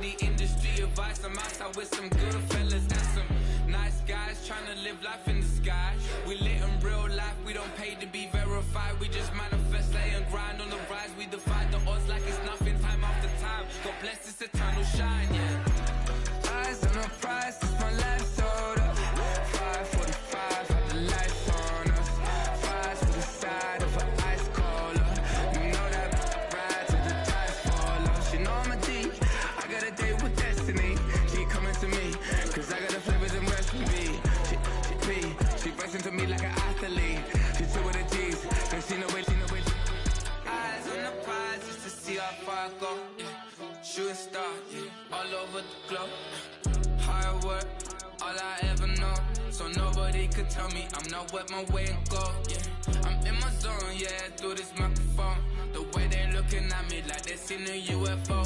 the industry advice. I'm outside with some good fellas and some nice guys trying to live life in the sky. We lit in real life, we don't pay to be verified. We just manifest, lay and grind on the rise. We defy the odds like it's nothing, time after time. God bless this eternal shine, yeah. Eyes on the prize, it's my last order. 5:45, have the lights on us. Fries to the side of an ice cola. You know that ride till the ties fall off. She know I'm a D, I got a date with destiny. She coming to me, cause I got the flavors and recipe. She breaks into me like an athlete. She two with the G's, cause she know it. Eyes on the prize just to see how far I go, yeah. Shooting star, yeah, all over the globe. Hard work, all I ever know. So nobody could tell me I'm not wet my way and go, yeah. I'm in my zone, yeah, through this microphone. The way they looking at me like they seen a UFO.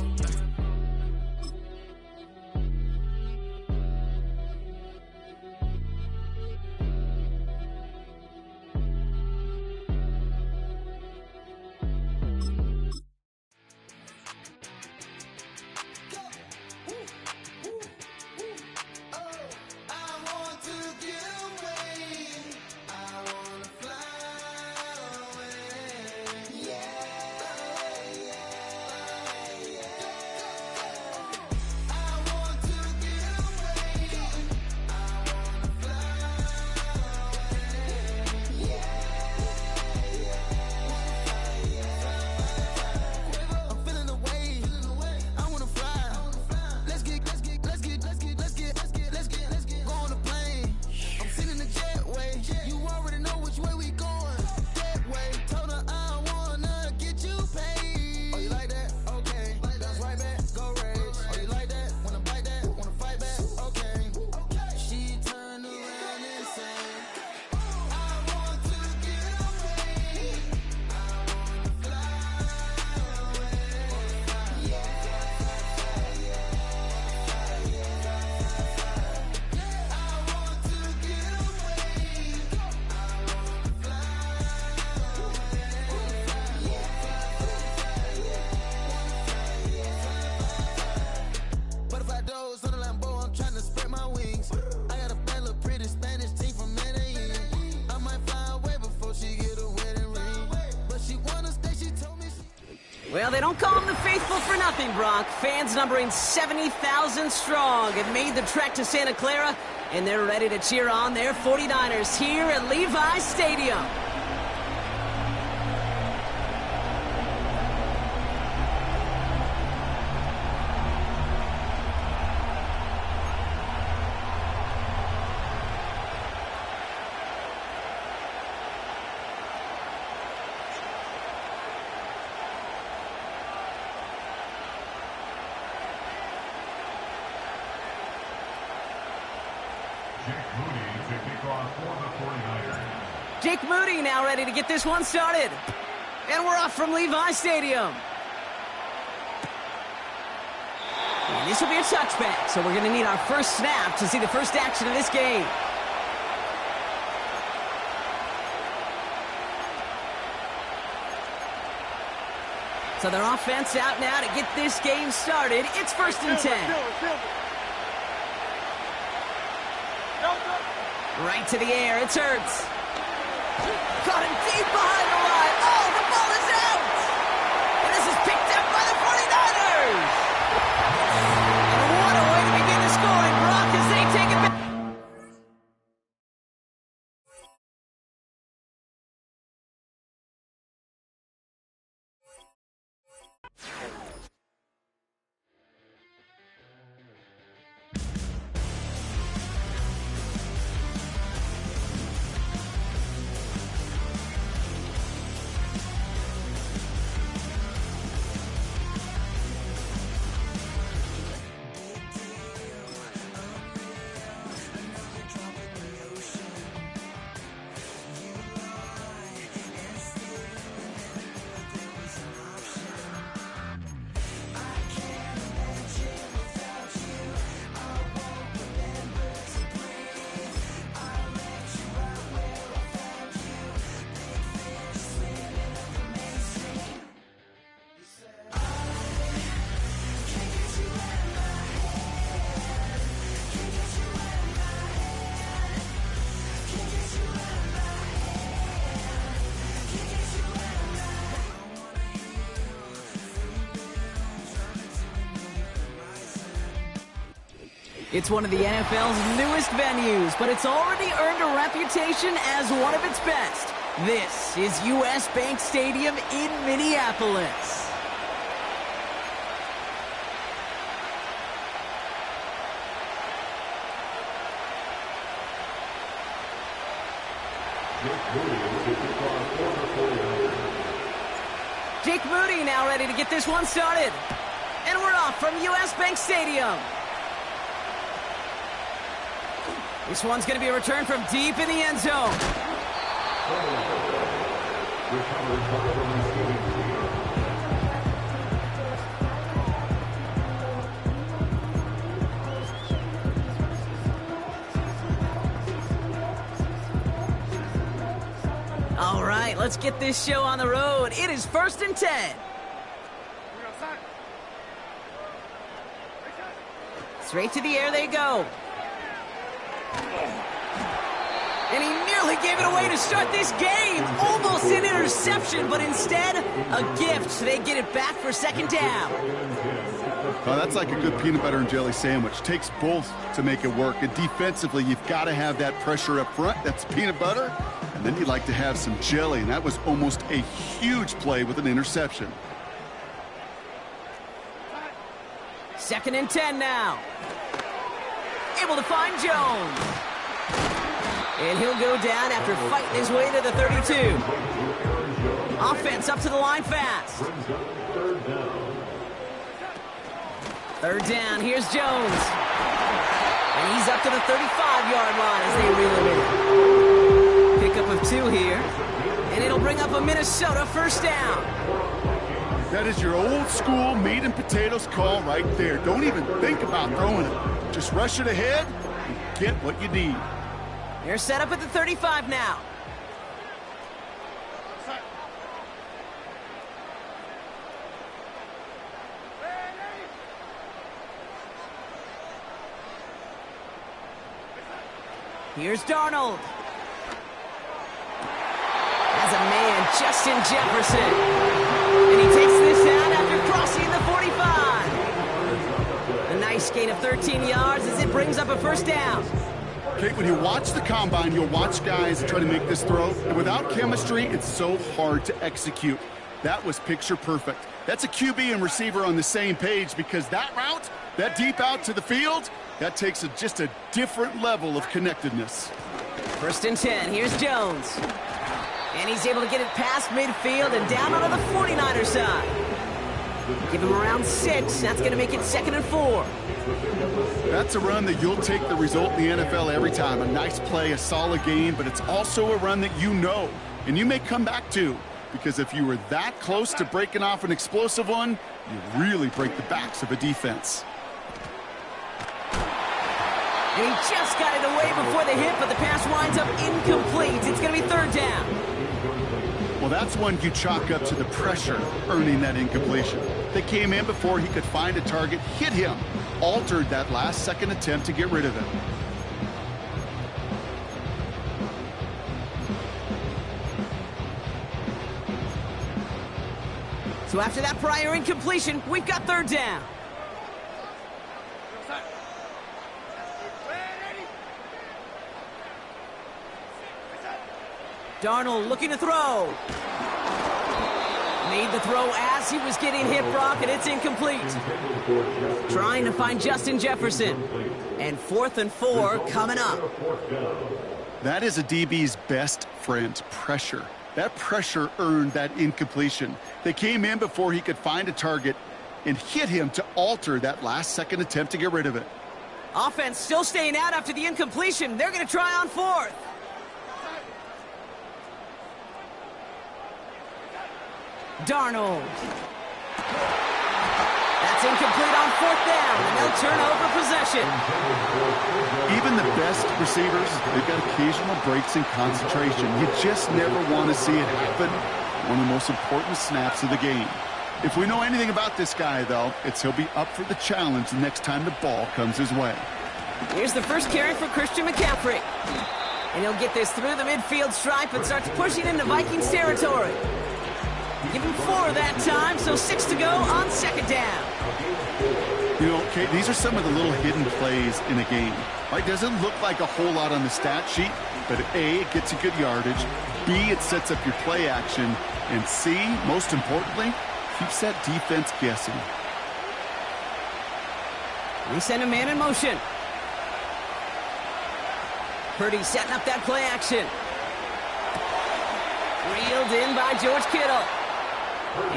Well, they don't call them the faithful for nothing, Brock. Fans numbering 70,000 strong have made the trek to Santa Clara, and they're ready to cheer on their 49ers here at Levi's Stadium. Jake Moody now ready to get this one started. And we're off from Levi's Stadium. And this will be a touchback, so we're going to need our first snap to see the first action of this game. So their offense out now to get this game started. It's 1st and 10. Right to the air, it's Hurts. Caught him deep behind the line. Oh, the ball is out! And this is picked up by the 49ers! And what a way to begin the scoring, Brock, as they take it back. It's one of the NFL's newest venues, but it's already earned a reputation as one of its best. This is US Bank Stadium in Minneapolis. Jake Moody now ready to get this one started. And we're off from US Bank Stadium. This one's going to be a return from deep in the end zone. All right, let's get this show on the road. It is 1st and 10. Straight to the air they go. And he nearly gave it away to start this game. Almost an interception, but instead, a gift. They get it back for 2nd down. Oh, that's like a good peanut butter and jelly sandwich. Takes both to make it work. And defensively, you've got to have that pressure up front. That's peanut butter. And then you'd like to have some jelly. And that was almost a huge play with an interception. 2nd and 10 now. Able to find Jones. And he'll go down after fighting his way to the 32. Offense up to the line fast. 3rd down, here's Jones. And he's up to the 35-yard line as they reel him in. Pickup of 2 here. And it'll bring up a Minnesota 1st down. That is your old school meat and potatoes call right there. Don't even think about throwing it. Just rush it ahead and get what you need. They're set up at the 35 now. Here's Darnold. As a man, Justin Jefferson. And he takes this down after crossing the 45. A nice gain of 13 yards as it brings up a 1st down. Okay, when you watch the combine, you'll watch guys try to make this throw. And without chemistry, it's so hard to execute. That was picture perfect. That's a QB and receiver on the same page because that route, that deep out to the field, that takes just a different level of connectedness. 1st and 10, here's Jones. And he's able to get it past midfield and down onto the 49er side. Give him around 6. That's going to make it 2nd and 4. That's a run that you'll take the result in the NFL every time. A nice play, a solid game, but it's also a run that you know, and you may come back to, because if you were that close to breaking off an explosive one, you really break the backs of a defense. And he just got it away before the hit, but the pass winds up incomplete. It's going to be 3rd down. Well, that's one you chalk up to the pressure earning that incompletion. They came in before he could find a target, hit him, altered that last-second attempt to get rid of him. So after that prior incompletion, we've got 3rd down. Darnold looking to throw. Made the throw as he was getting hit, Brock, and it's incomplete. Trying to find Justin Jefferson. And 4th and 4 coming up. That is a DB's best friend, pressure. That pressure earned that incompletion. They came in before he could find a target and hit him to alter that last-second attempt to get rid of it. Offense still staying out after the incompletion. They're going to try on 4th. Darnold. That's incomplete on 4th down, and they'll turn over possession. Even the best receivers, they've got occasional breaks in concentration. You just never want to see it happen. One of the most important snaps of the game. If we know anything about this guy, though, it's he'll be up for the challenge the next time the ball comes his way. Here's the first carry for Christian McCaffrey. And he'll get this through the midfield stripe and starts pushing into Vikings territory. Give him 4 that time, so 6 to go on 2nd down. You know, Kate, these are some of the little hidden plays in a game. Right? Doesn't look like a whole lot on the stat sheet, but A, it gets you good yardage. B, it sets up your play action. And C, most importantly, keeps that defense guessing. We send a man in motion. Purdy setting up that play action. Reeled in by George Kittle.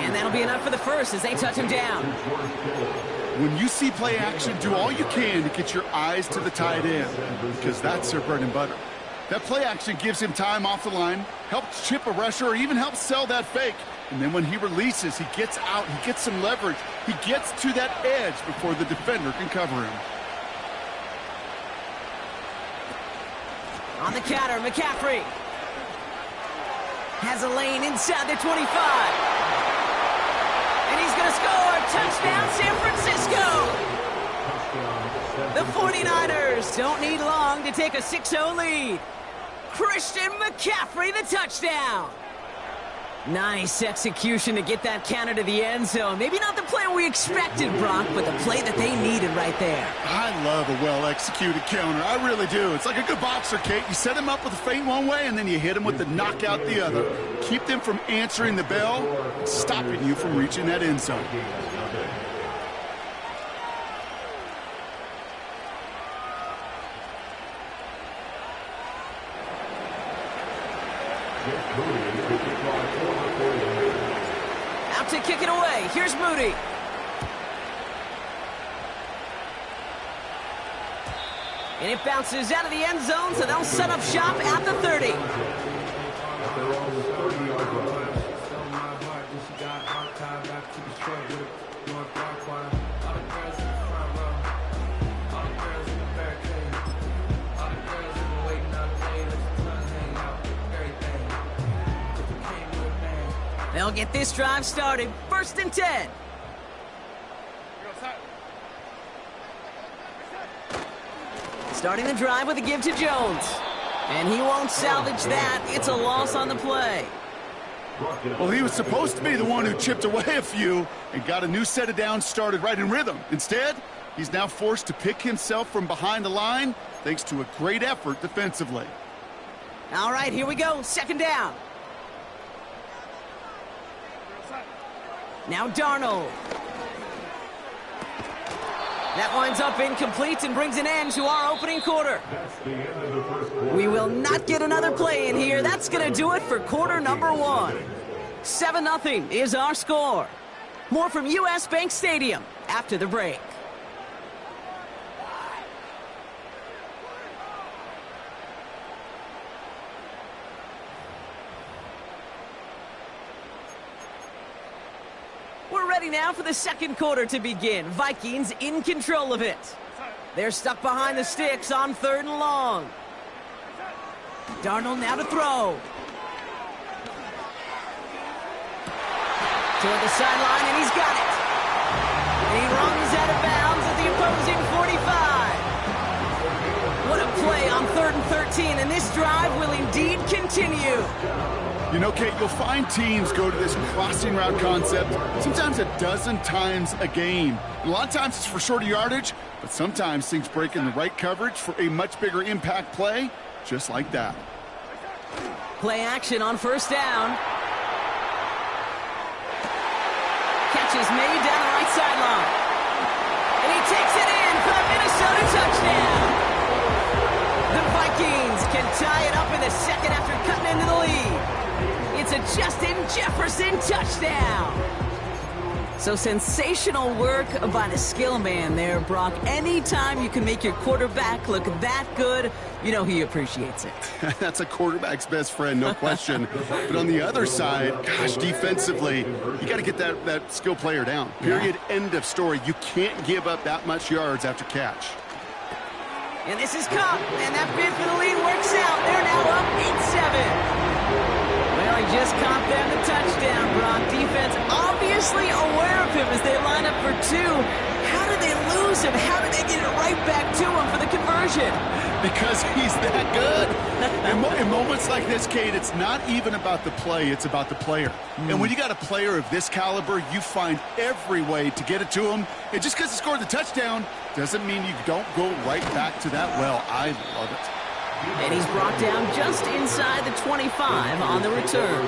And that'll be enough for the first as they touch him down. When you see play action, do all you can to get your eyes to the tight end, because that's their bread and butter. That play action gives him time off the line, helps chip a rusher, or even helps sell that fake. And then when he releases, he gets out, he gets some leverage. He gets to that edge before the defender can cover him. On the counter, McCaffrey has a lane inside the 25. And he's going to score. Touchdown, San Francisco. The 49ers don't need long to take a 6-0 lead. Christian McCaffrey, the touchdown. Nice execution to get that counter to the end zone. Maybe not the play we expected, Brock, but the play that they needed right there. I love a well-executed counter. I really do. It's like a good boxer, Kate. You set him up with a feint one way, and then you hit him with the knockout the other. Keep them from answering the bell, stopping you from reaching that end zone. Out to kick it away. Here's Moody. And it bounces out of the end zone, so they'll set up shop at the 30. They'll get this drive started. 1st and 10. Starting the drive with a give to Jones. And he won't salvage that. It's a loss on the play. Well, he was supposed to be the one who chipped away a few and got a new set of downs started right in rhythm. Instead, he's now forced to pick himself from behind the line thanks to a great effort defensively. All right, here we go. 2nd down. Now Darnold. That winds up incomplete and brings an end to our opening quarter. We will not get another play in here. That's going to do it for quarter number 1. 7-0 is our score. More from U.S. Bank Stadium after the break. We're ready now for the 2nd quarter to begin. Vikings in control of it. They're stuck behind the sticks on 3rd and long. Darnold now to throw. Toward the sideline, and he's got it. And he runs out of bounds at the opposing 45. What a play on 3rd and 13, and this drive will indeed continue. You know, Kate, you'll find teams go to this crossing route concept sometimes a dozen times a game. A lot of times it's for shorter yardage, but sometimes things break in the right coverage for a much bigger impact play, just like that. Play action on 1st down. Catch is made down the right sideline. And he takes it in for the Minnesota touchdown. The Vikings can tie it up in the 2nd after cutting into the lead. It's a Justin Jefferson touchdown. So sensational work by the skill man there, Brock. Anytime you can make your quarterback look that good, you know he appreciates it. That's a quarterback's best friend, no question. But on the other side, gosh, defensively, you got to get that skill player down. Period, end of story. You can't give up that much yards after catch. And this is Cup, and that bid for the lead works out. They're now up 8-7. Well, he just caught them the touchdown, Brock. Defense obviously aware of him as they line up for 2. How did they lose him? How did they get it right back to him for the conversion? Because he's that good. In moments like this, Kate, it's not even about the play, it's about the player. And when you got a player of this caliber, you find every way to get it to him. And just because he scored the touchdown doesn't mean you don't go right back to that well. I love it. And he's brought down just inside the 25 on the return.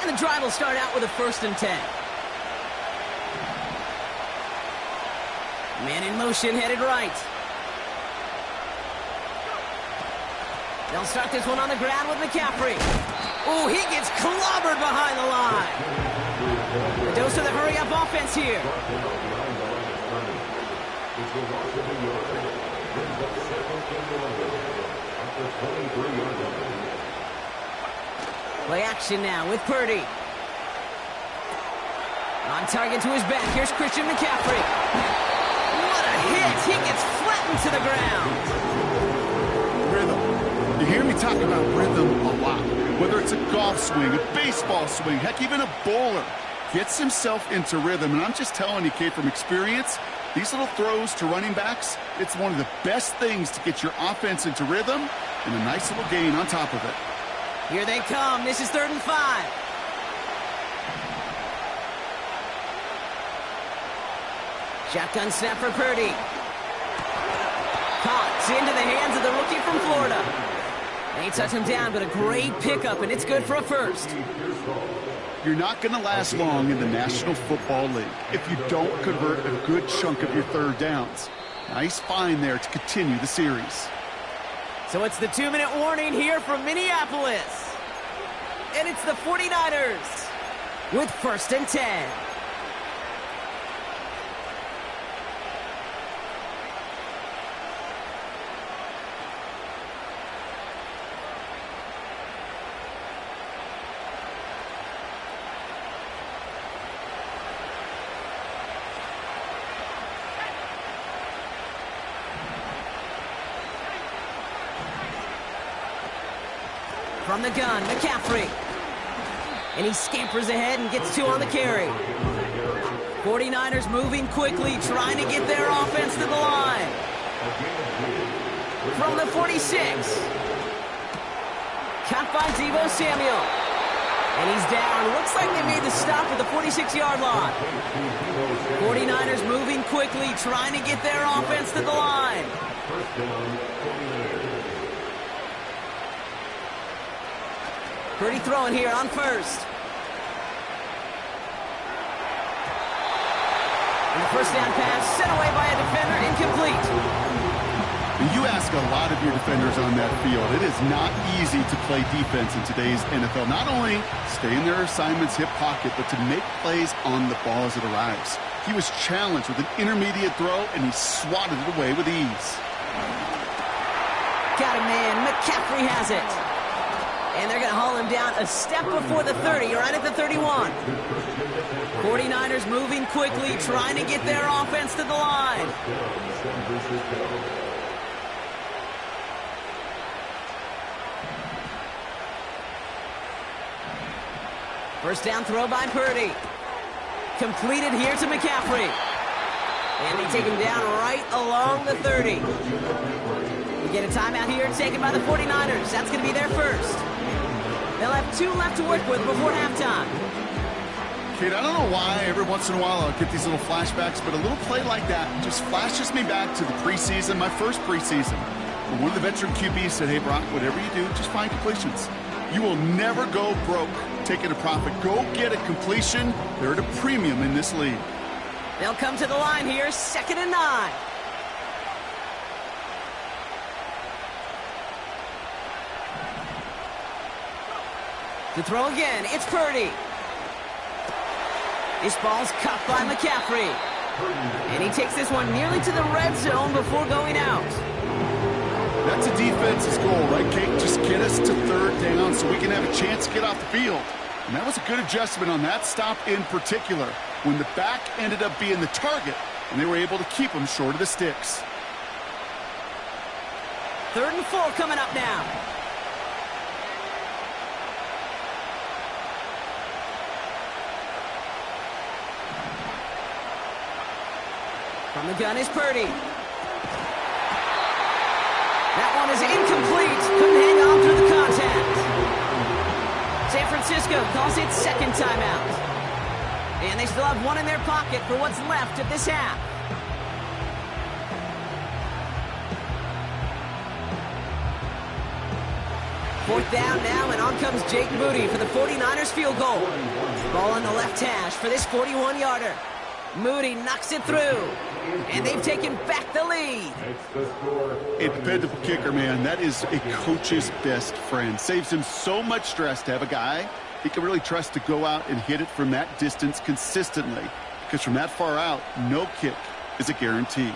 And the drive will start out with a 1st and 10. Man in motion, headed right. They'll start this one on the ground with McCaffrey. Ooh, he gets clobbered behind the line. The dose of the hurry-up offense here. Play action now with Purdy. On target to his back. Here's Christian McCaffrey. What a hit. He gets flattened to the ground. Rhythm. You hear me talk about rhythm a lot. Whether it's a golf swing, a baseball swing, heck, even a bowler. Gets himself into rhythm. And I'm just telling you, Kate, from experience, these little throws to running backs, it's one of the best things to get your offense into rhythm and a nice little gain on top of it. Here they come. This is 3rd and 5. Shotgun snap for Purdy. Caught into the hands of the rookie from Florida. They touch him down, but a great pickup, and it's good for a 1st. You're not going to last long in the National Football League if you don't convert a good chunk of your 3rd downs. Nice find there to continue the series. So it's the 2-minute warning here from Minneapolis. And it's the 49ers with 1st and 10. From the gun, McCaffrey. And he scampers ahead and gets 2 on the carry. 49ers moving quickly, trying to get their offense to the line. From the 46. Caught by Deebo Samuel. And he's down. Looks like they made the stop at the 46-yard line. 49ers moving quickly, trying to get their offense to the line. Purdy throwing here on 1st. And the 1st down pass sent away by a defender, incomplete. You ask a lot of your defenders on that field. It is not easy to play defense in today's NFL. Not only stay in their assignment's hip pocket, but to make plays on the ball as it arrives. He was challenged with an intermediate throw, and he swatted it away with ease. Got him, man. McCaffrey has it. And they're going to haul him down a step before the 30, right at the 31. 49ers moving quickly, trying to get their offense to the line. First down throw by Purdy. Completed here to McCaffrey. And they take him down right along the 30. We get a timeout here taken by the 49ers. That's going to be their 1st. They'll have 2 left to work with before halftime. Kate, I don't know why every once in a while I'll get these little flashbacks, but a little play like that just flashes me back to the preseason, my first preseason. When one of the veteran QBs said, hey, Brock, whatever you do, just find completions. You will never go broke taking a profit. Go get a completion. They're at a premium in this league. They'll come to the line here, 2nd and 9. To throw again, it's Purdy. This ball's caught by McCaffrey. And he takes this one nearly to the red zone before going out. That's a defense's goal, right, Kate? Just get us to 3rd down so we can have a chance to get off the field. And that was a good adjustment on that stop in particular, when the back ended up being the target, and they were able to keep him short of the sticks. 3rd and 4 coming up now. From the gun is Purdy. That one is incomplete. Couldn't hang on through the contact. San Francisco calls it second timeout. And they still have one in their pocket for what's left of this half. Fourth down now, and on comes Jake Moody for the 49ers field goal. Ball on the left hash for this 41-yarder. Moody knocks it through, and they've taken back the lead. A dependable kicker, man. That is a coach's best friend. Saves him so much stress to have a guy he can really trust to go out and hit it from that distance consistently. Because from that far out, no kick is a guarantee.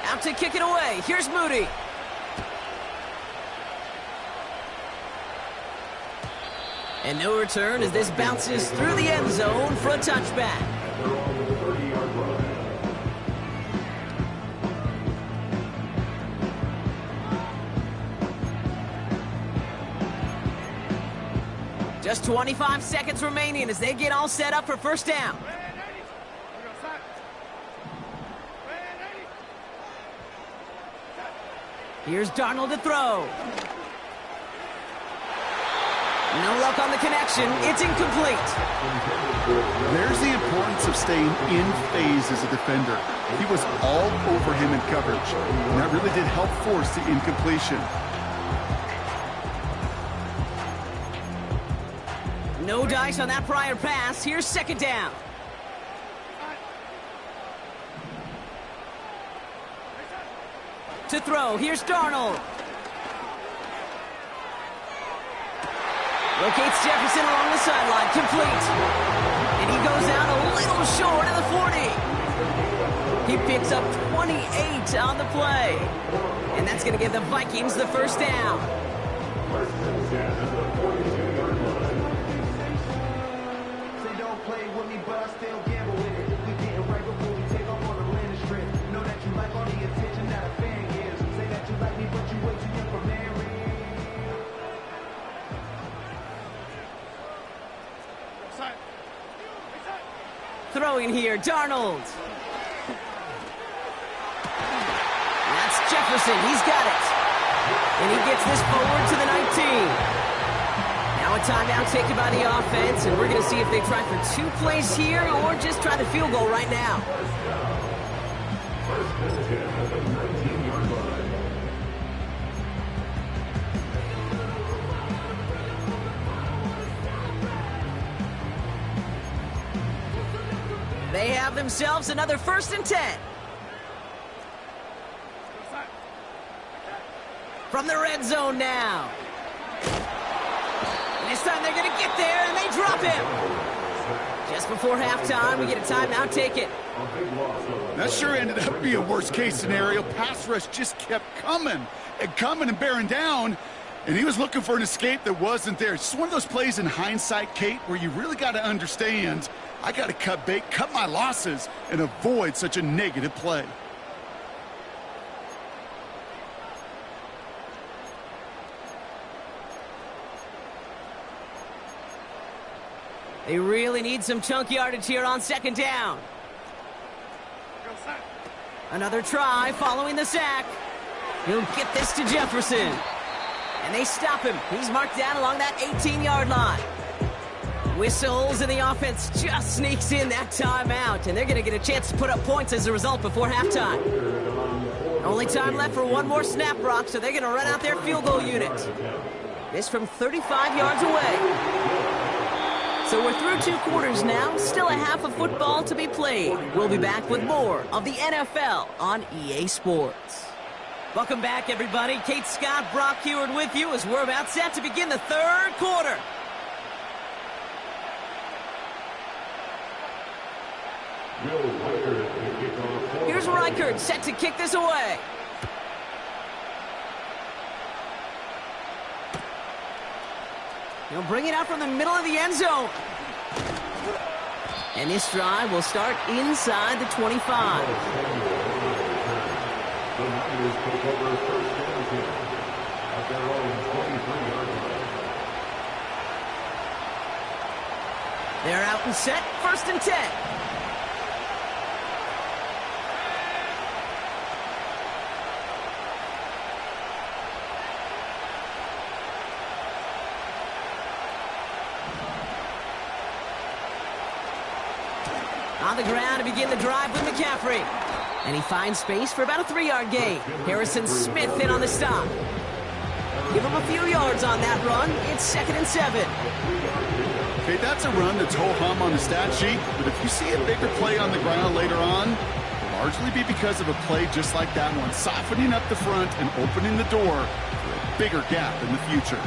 Out to kick it away. Here's Moody. And no return as this bounces through the end zone for a touchback. Just 25 seconds remaining as they get all set up for first down. Here's Darnold to throw. No luck on the connection. It's incomplete. There's the importance of staying in phase as a defender. He was all over him in coverage, and that really did help force the incompletion. No dice on that prior pass. Here's second down. To throw, here's Darnold. Locates Jefferson along the sideline, complete. And he goes out a little short of the 40. He picks up 28 on the play. And that's going to give the Vikings the first down. Say don't play with me, but I still gamble with it. We getting right before we take off on the landing strip. Know that you like all the attention that a fan gives. Say that you like me, but you way too young for marriage. Throwing here, Darnold. That's Jefferson. He's got it. And he gets this forward to the 19. Now a timeout taken by the offense, and we're going to see if they try for 2 plays here or just try the field goal right now. They have themselves another 1st and 10. From the red zone now. And this time they're going to get there, and they drop him. Just before halftime, we get a timeout taken. That sure ended up being a worst-case scenario. Pass rush just kept coming and bearing down, and he was looking for an escape that wasn't there. It's just one of those plays in hindsight, Kate, where you really got to understand, I got to cut bait, cut my losses, and avoid such a negative play. They really need some chunk yardage here on second down. Another try following the sack. He'll get this to Jefferson. And they stop him. He's marked down along that 18-yard line. Whistles, and the offense just sneaks in that timeout. And they're going to get a chance to put up points as a result before halftime. Only time left for one more snap, Brock, so they're going to run out their field goal unit. This from 35 yards away. So we're through 2 quarters now. Still a half of football to be played. We'll be back with more of the NFL on EA Sports. Welcome back, everybody. Kate Scott, Brock Huard with you as we're about set to begin the 3rd quarter. Here's Reichard set to kick this away. He'll bring it out from the middle of the end zone. And this drive will start inside the 25. take over first and 10 at their own 23-yard line. They're out and set, 1st and 10. On the ground to begin the drive with McCaffrey. And he finds space for about a 3-yard gain. Harrison Smith in on the stop. Give him a few yards on that run. It's 2nd and 7. Okay, that's a run that's ho-hum on the stat sheet, but if you see a bigger play on the ground later on, it'll largely be because of a play just like that one, softening up the front and opening the door for a bigger gap in the future.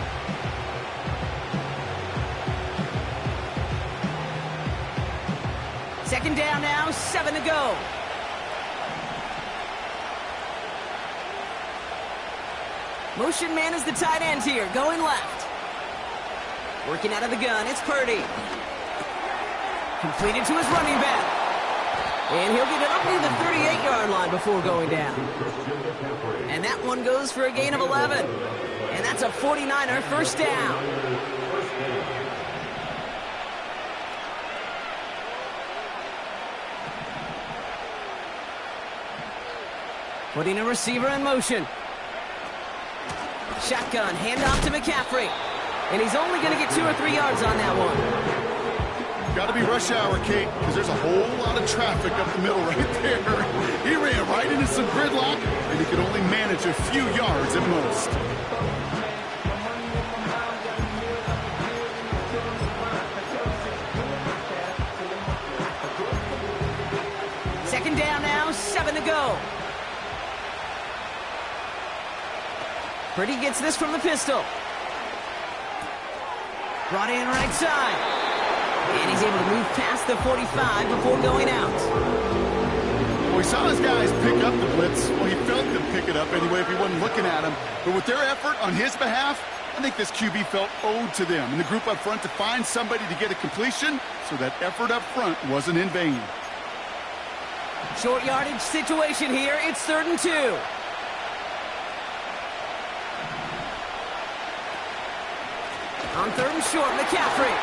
Second down now, 7 to go. Motion man is the tight end here, going left. Working out of the gun, it's Purdy. Completed to his running back. And he'll get it up near the 38-yard line before going down. And that one goes for a gain of 11. And that's a 49er first down. Putting a receiver in motion. Shotgun, handoff to McCaffrey. And he's only going to get 2 or 3 yards on that one. Got to be rush hour, Kate, because there's a whole lot of traffic up the middle right there. He ran right into some gridlock, and he could only manage a few yards at most. Second down now, 7 to go. Purdy gets this from the pistol. Brought in right side. And he's able to move past the 45 before going out. Well, we saw his guys pick up the blitz. Well, he felt them pick it up anyway if he wasn't looking at him. But with their effort on his behalf, I think this QB felt owed to them and the group up front to find somebody to get a completion, so that effort up front wasn't in vain. Short yardage situation here. It's 3rd and 2. On 3rd and short, McCaffrey.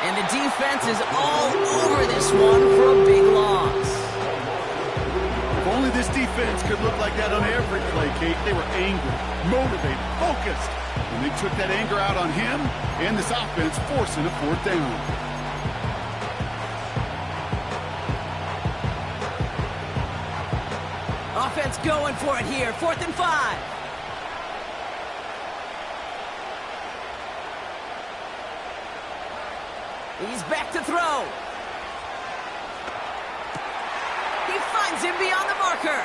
And the defense is all over this one for a big loss. If only this defense could look like that on every play, Kate. They were angry, motivated, focused. And they took that anger out on him and this offense, forcing a 4th down. Offense going for it here. 4th and 5. He's back to throw. He finds him beyond the marker.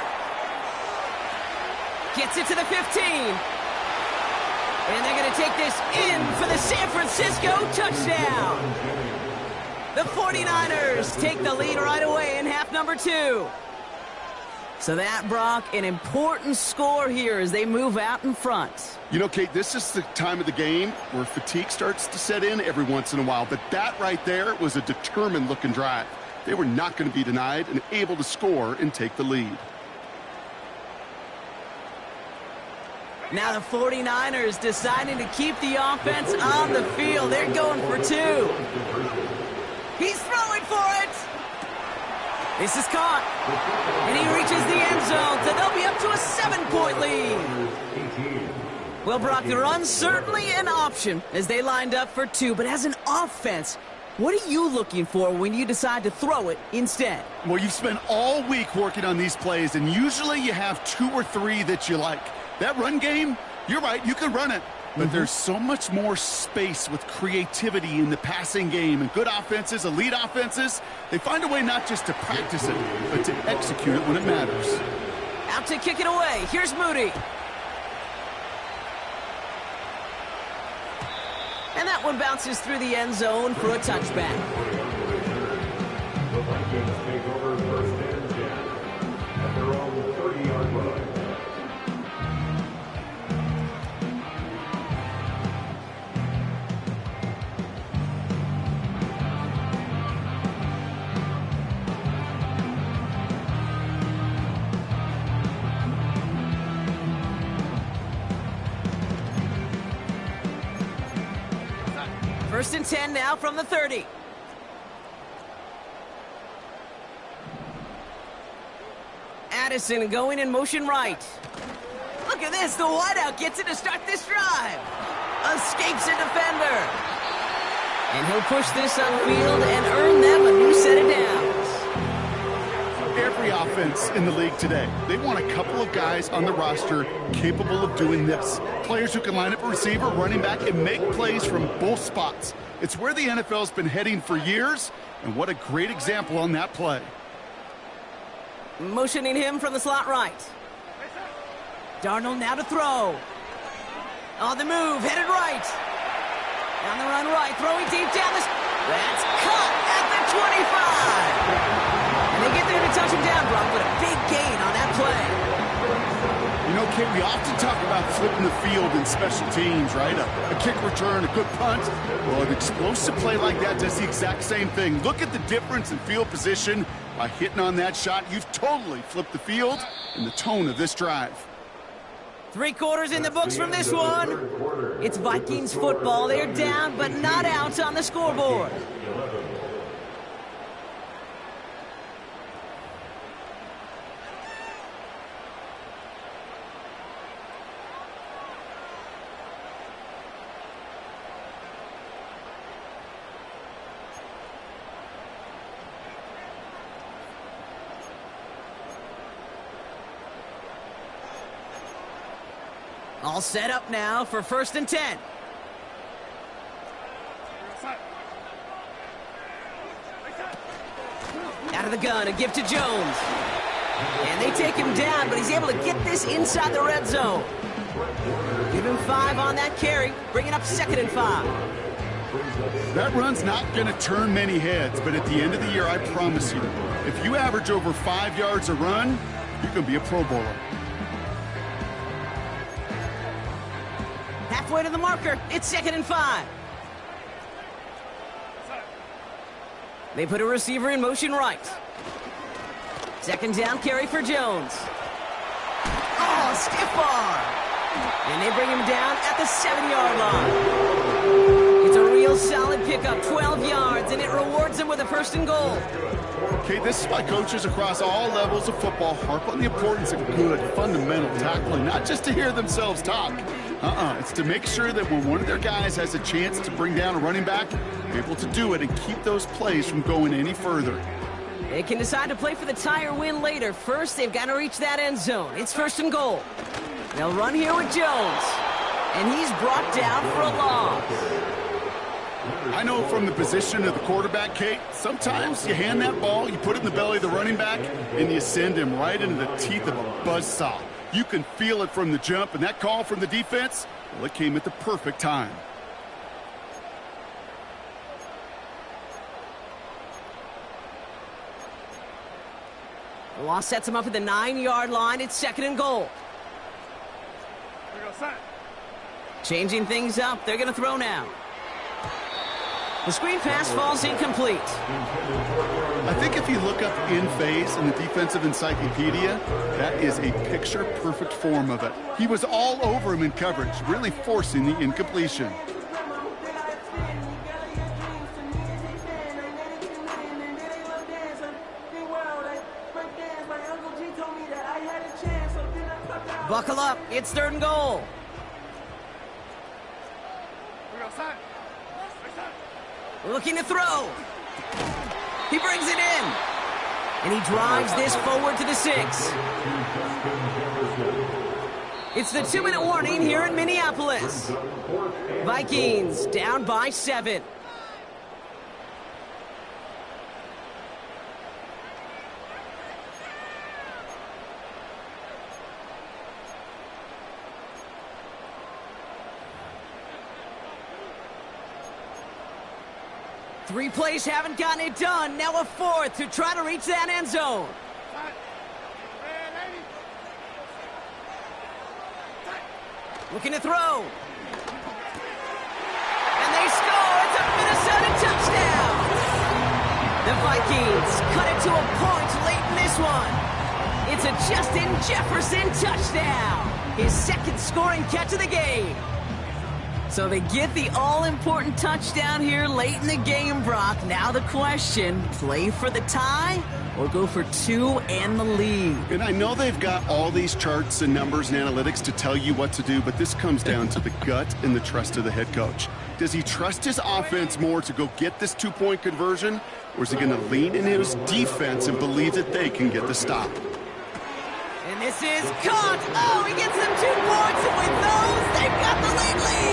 Gets it to the 15. And they're going to take this in for the San Francisco touchdown. The 49ers take the lead right away in half number 2. So that, Brock, an important score here as they move out in front. You know, Kate, this is the time of the game where fatigue starts to set in every once in a while. But that right there was a determined-looking drive. They were not going to be denied and able to score and take the lead. Now the 49ers deciding to keep the offense on the field. They're going for 2. He's throwing for it. This is caught. And he reaches the end zone, so they'll be up to a 7-point lead. Well, Brock, the run's certainly an option as they lined up for 2. But as an offense, what are you looking for when you decide to throw it instead? Well, you've spent all week working on these plays, and usually you have 2 or 3 that you like. That run game, you're right, you can run it. But there's so much more space with creativity in the passing game. And good offenses, elite offenses, they find a way not just to practice it, but to execute it when it matters. Out to kick it away. Here's Moody. And that one bounces through the end zone for a touchback. The Vikings take over first and 10 at their own 30-yard line. First and 10 now from the 30. Addison going in motion right. Look at this, the wideout gets it to start this drive. Escapes a defender. And he'll push this upfield and earn them a new set of downs. Every offense in the league today, they want a couple of guys on the roster capable of doing this. Players who can line up a receiver, running back, and make plays from both spots. It's where the NFL's been heading for years, and what a great example on that play. Motioning him from the slot right. Darnold now to throw. On the move, headed right. On the run right, throwing deep down the... That's caught at the 25. And they get there to touch him down, Brock, but a big gain on that play. You know, Kate, we often talk about flipping the field in special teams, right? A kick return, a good punt. Well, an explosive play like that does the exact same thing. Look at the difference in field position. By hitting on that shot, you've totally flipped the field and the tone of this drive. 3 quarters in the books from this one. It's Vikings football. They're down, but not out on the scoreboard. All set up now for first and 10. Out of the gun, a give to Jones. And they take him down, but he's able to get this inside the red zone. Give him 5 on that carry, bringing up 2nd and 5. That run's not going to turn many heads, but at the end of the year, I promise you, if you average over 5 yards a run, you can be a Pro Bowler. Halfway to the marker, it's 2nd and 5. They put a receiver in motion right. 2nd down carry for Jones. Oh, stiff arm. And they bring him down at the 7-yard line. It's a real solid pickup, 12 yards, and it rewards them with a 1st and goal. Okay, this is why coaches across all levels of football harp on the importance of good, fundamental tackling, not just to hear themselves talk. It's to make sure that when one of their guys has a chance to bring down a running back, they're able to do it and keep those plays from going any further. They can decide to play for the tie or win later. First, they've got to reach that end zone. It's 1st and goal. They'll run here with Jones. And he's brought down for a loss. I know from the position of the quarterback, Kate, sometimes you hand that ball, you put it in the belly of the running back, and you send him right into the teeth of a buzzsaw. You can feel it from the jump, and that call from the defense, well, it came at the perfect time. The loss sets him up at the 9-yard line. It's 2nd and goal. Changing things up. They're going to throw now. The screen pass falls incomplete. I think if you look up in phase in the defensive encyclopedia, that is a picture-perfect form of it. He was all over him in coverage, really forcing the incompletion. Buckle up. It's 3rd and goal. Looking to throw. He brings it in. And he drives this forward to the 6. It's the 2-minute warning here in Minneapolis. Vikings down by 7. Three plays haven't gotten it done. Now a 4th to try to reach that end zone. Looking to throw. And they score. It's a Minnesota touchdown. The Vikings cut it to a point late in this one. It's a Justin Jefferson touchdown. His 2nd scoring catch of the game. So they get the all-important touchdown here late in the game, Brock. Now the question, play for the tie or go for 2 and the lead? And I know they've got all these charts and numbers and analytics to tell you what to do, but this comes down to the gut and the trust of the head coach. Does he trust his offense more to go get this 2-point conversion, or is he going to lean in his defense and believe that they can get the stop? And this is caught. Oh, he gets them 2 points, and with those, they've got the lead.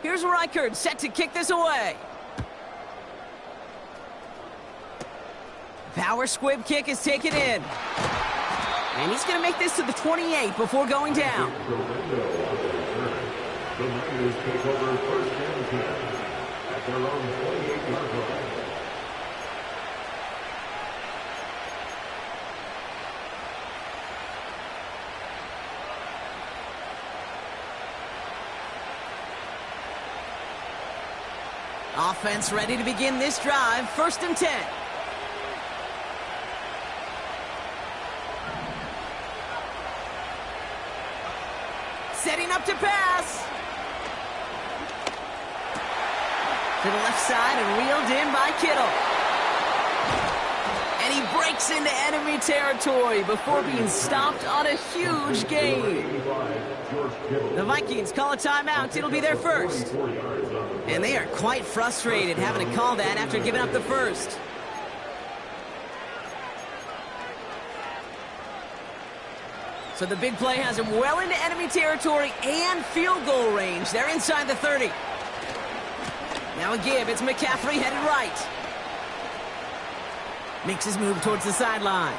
Here's Reichard, set to kick this away. Power squib kick is taken in. And he's going to make this to the 28 before going down. The Niners take over first and 10 at their own 28-yard line. Offense ready to begin this drive. First and 10. Setting up to pass. To the left side and reeled in by Kittle. And he breaks into enemy territory before being stopped on a huge gain. The Vikings call a timeout. It'll be their first. And they are quite frustrated having to call that after giving up the first. So the big play has him well into enemy territory and field goal range. They're inside the 30. Now a give. It's McCaffrey headed right. Makes his move towards the sideline.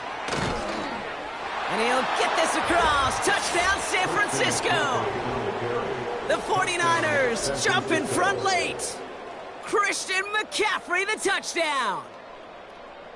And he'll get this across. Touchdown, San Francisco. The 49ers jump in front late. Christian McCaffrey, the touchdown.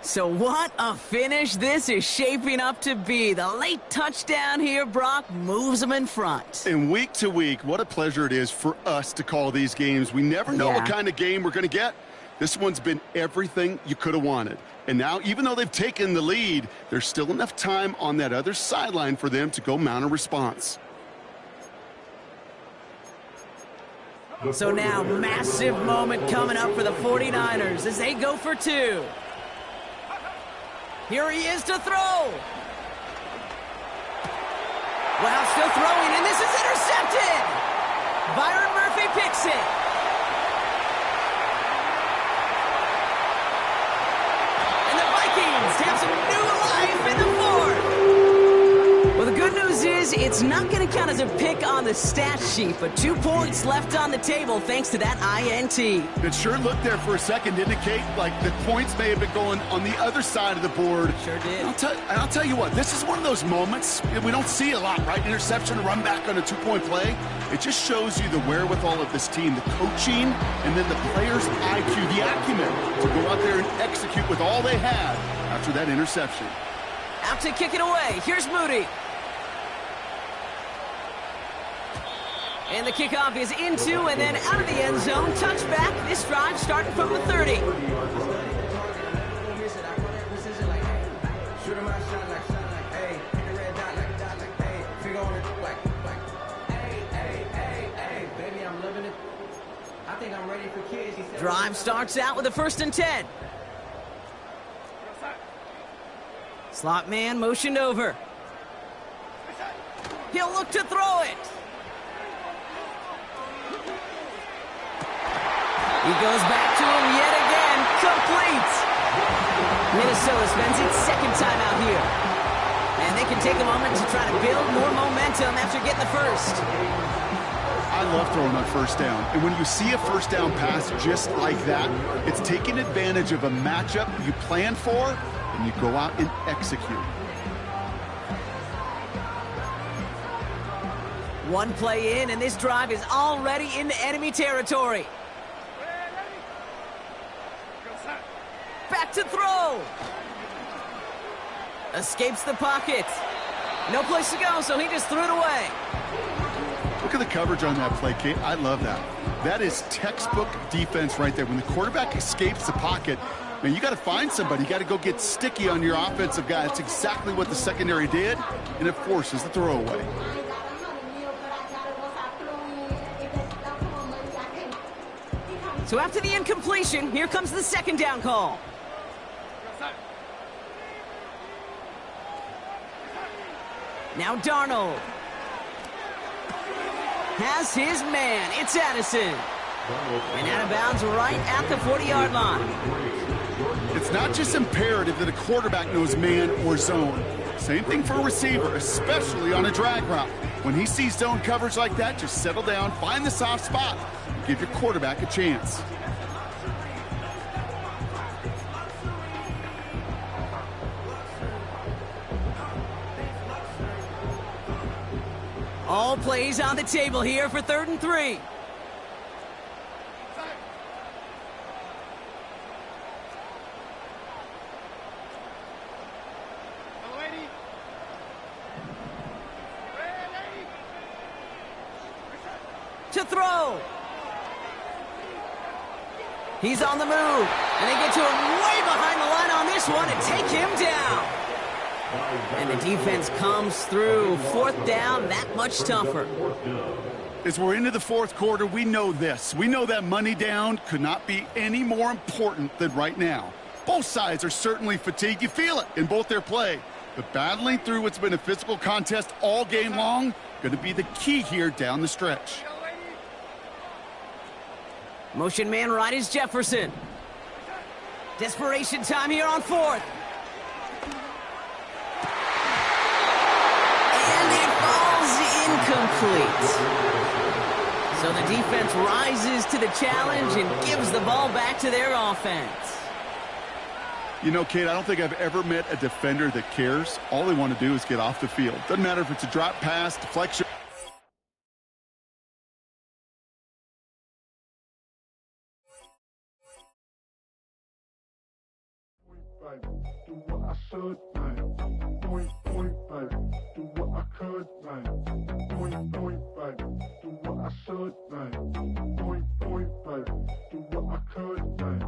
So what a finish this is shaping up to be. The late touchdown here, Brock, moves them in front. And week to week, what a pleasure it is for us to call these games. We never know what kind of game we're going to get. This one's been everything you could have wanted. And now, even though they've taken the lead, there's still enough time on that other sideline for them to go mount a response. So now, massive moment coming up for the 49ers as they go for 2. Here he is to throw. Well, still throwing, and this is intercepted. Byron Murphy picks it. And the Vikings have some new life in the fourth. Well, the good news is it's not going to count as a pick on the stat sheet, but 2 points left on the table thanks to that INT. It sure looked there for a second to indicate like the points may have been going on the other side of the board. Sure did. I'll tell you what, this is one of those moments we don't see a lot, right? Interception, run back on a 2-point play. It just shows you the wherewithal of this team, the coaching, and then the players' IQ, the acumen to go out there and execute with all they had after that interception. Out to kick it away. Here's Moody. And the kickoff is into and then out of the end zone. Touchback. This drive starting from the 30. Drive starts out with a 1st and 10. Slot man motioned over. He'll look to throw it. He goes back to him yet again. Complete. Minnesota spends its second time out here. And they can take a moment to try to build more momentum after getting the first. I love throwing on 1st down. And when you see a 1st down pass just like that, it's taking advantage of a matchup you plan for, and you go out and execute. One play in, and this drive is already into enemy territory. Back to throw. Escapes the pocket. No place to go, so he just threw it away. Look at the coverage on that play, Kate. I love that. That is textbook defense right there. When the quarterback escapes the pocket, man, you got to find somebody. You got to go get sticky on your offensive guy. That's exactly what the secondary did, and it forces the throwaway. So after the incompletion, here comes the second down call. Now Darnold has his man. It's Addison. And out of bounds right at the 40-yard line. It's not just imperative that a quarterback knows man or zone. Same thing for a receiver, especially on a drag route. When he sees zone coverage like that, just settle down, find the soft spot, give your quarterback a chance. All plays on the table here for 3rd and 3. To throw. He's on the move. And they get to him way behind the line on this one and take him down. And the defense comes through. 4th down, that much tougher. As we're into the 4th quarter, we know this. We know that money down could not be any more important than right now. Both sides are certainly fatigued. You feel it in both their play. But battling through what's been a physical contest all game long, going to be the key here down the stretch. Motion man right is Jefferson. Desperation time here on 4th. Incomplete. So the defense rises to the challenge and gives the ball back to their offense. You know, Kate, I don't think I've ever met a defender that cares. All they want to do is get off the field. Doesn't matter if it's a drop pass, deflection. Do what I should, man. Point, baby. Do what I could, man. Point, baby. Do what I should, man. Point, baby. Do what I could, man.